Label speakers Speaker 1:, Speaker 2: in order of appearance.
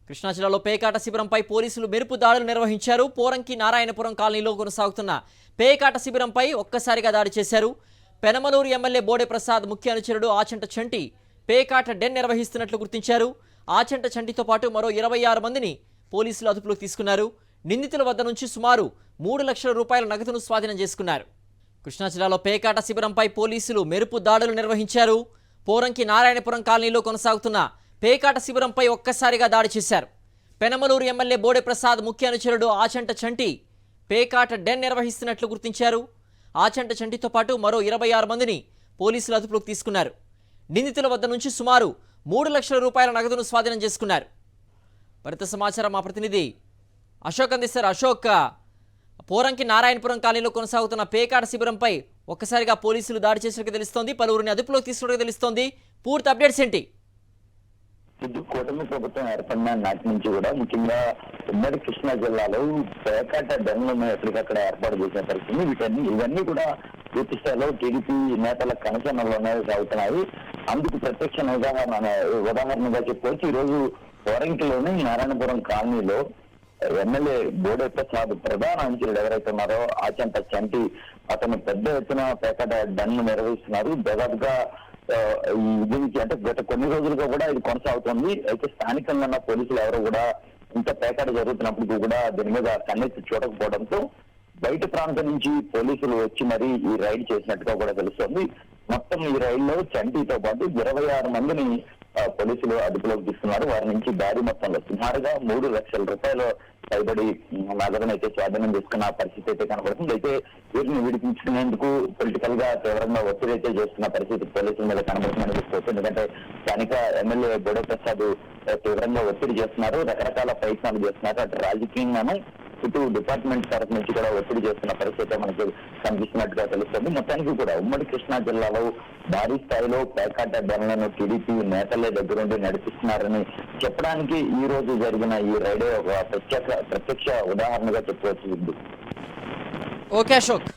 Speaker 1: కృష్ణా జిల్లాలో పేకాట శిబిరంపై పోలీసులు మెరుపు దాడులు నిర్వహించారు. పోరంకి నారాయణపురం కాలనీలో కొనసాగుతున్న పేకాట శిబిరంపై ఒక్కసారిగా దాడి చేశారు. పెనమలూరు ఎమ్మెల్యే బోడే ప్రసాద్ ముఖ్య అనుచరుడు ఆచంట చంటి పేకాట డెన్ నిర్వహిస్తున్నట్లు గుర్తించారు. ఆచంట చంటితో పాటు మరో 26 మందిని పోలీసులు అదుపులోకి తీసుకున్నారు. నిందితుల వద్ద నుంచి సుమారు 3 లక్షల రూపాయల నగదును స్వాధీనం చేసుకున్నారు. కృష్ణా జిల్లాలో పేకాట శిబిరంపై పోలీసులు మెరుపు దాడులు నిర్వహించారు. పోరంకి నారాయణపురం కాలనీలో కొనసాగుతున్న పేకాట శిబిరంపై ఒక్కసారిగా దాడి చేశారు. పెనమలూరు ఎమ్మెల్యే బోడే ప్రసాద్ ముఖ్య అనుచరుడు ఆచంట చంటి పేకాట డెన్ నిర్వహిస్తున్నట్లు గుర్తించారు. ఆచంట చంటితో పాటు మరో 26 మందిని పోలీసులు అదుపులోకి తీసుకున్నారు. నిందితుల వద్ద నుంచి సుమారు 3 లక్షల రూపాయల నగదును స్వాధీనం చేసుకున్నారు. మరింత సమాచారం మా ప్రతినిధి అశోక్ అందిస్తారు. అశోక్, పోరంకి నారాయణపురం కాలనీలో కొనసాగుతున్న పేకాట శిబిరంపై ఒక్కసారిగా పోలీసులు దాడి చేసినట్టు తెలుస్తోంది. పలువురిని అదుపులోకి తీసుకున్నట్టు తెలుస్తోంది. పూర్తి అప్డేట్స్ ఏంటి?
Speaker 2: కూటమి ప్రభుత్వం ఏర్పడిన నాటి నుంచి కూడా ముఖ్యంగా ఉమ్మడి కృష్ణా జిల్లాలో పేకాట డెన్లను ఎక్కడికక్కడ ఏర్పాటు చేసిన పరిస్థితి ఇవన్నీ కూడా పూర్తి స్థాయిలో టీడీపీ నేతల కనసనలోనే సాగుతున్నాయి. అందుకు ప్రత్యక్ష ఉదాహరణగా చెప్పుకోవచ్చు. ఈ రోజు పోరంకిలోని నారాయణపురం కాలనీలో ఎమ్మెల్యే బోడే ప్రసాద్ ప్రధాన అంచులు ఎవరైతే ఉన్నారో ఆచంట చంటి అతను పెద్ద ఎత్తున పేకాట డెన్ నిర్వహిస్తున్నారు. దాదాపుగా దీనికి అంటే గత కొన్ని రోజులుగా కూడా ఇది కొనసాగుతుంది. అయితే స్థానికంగా ఉన్న పోలీసులు ఎవరు కూడా ఇంత పేకాట జరుగుతున్నప్పుడు కూడా దీని మీద కన్నెత్తి చూడకపోవడంతో బయట ప్రాంతం నుంచి పోలీసులు వచ్చి మరీ ఈ రైడ్ చేసినట్టుగా కూడా తెలుస్తోంది. మొత్తం ఈ రైడ్లో చంటితో పాటు 26 మందిని పోలీసులు అదుపులోకి తీసుకున్నారు. వారి నుంచి భారీ మొత్తంలో సుమారుగా 3 లక్షల రూపాయలు పైబడి నగదును అయితే స్వాధీనం చేసుకున్న పరిస్థితి అయితే కనబడుతుంది. అయితే వీటిని విడిపించుకునేందుకు పొలిటికల్ గా తీవ్రంగా ఒత్తిడి అయితే చేస్తున్న పరిస్థితి పోలీసుల మీద కనబడుతుందని చెప్పుకోవచ్చు. ఎందుకంటే స్థానిక ఎమ్మెల్యే బోడే ప్రసాద్ తీవ్రంగా ఒత్తిడి చేస్తున్నారు, రకరకాల ప్రయత్నాలు చేస్తున్నారు. అటు రాజకీయంగాను ఇటు డిపార్ట్మెంట్ తరఫు నుంచి కూడా ఒత్తిడి చేస్తున్న పరిస్థితి మనకు కనిపిస్తున్నట్టుగా తెలుస్తుంది. మొత్తానికి కూడా ఉమ్మడి కృష్ణా జిల్లాలో భారీ స్థాయిలో పేకాట డెన్లను టీడీపీ నేతలే దగ్గరుండి నడిపిస్తున్నారని చెప్పడానికి ఈ రోజు జరిగిన ఈ రైడే ఒక ప్రత్యక్ష ఉదాహరణగా చెప్పుకోవచ్చు.
Speaker 1: ఓకే అశోక్.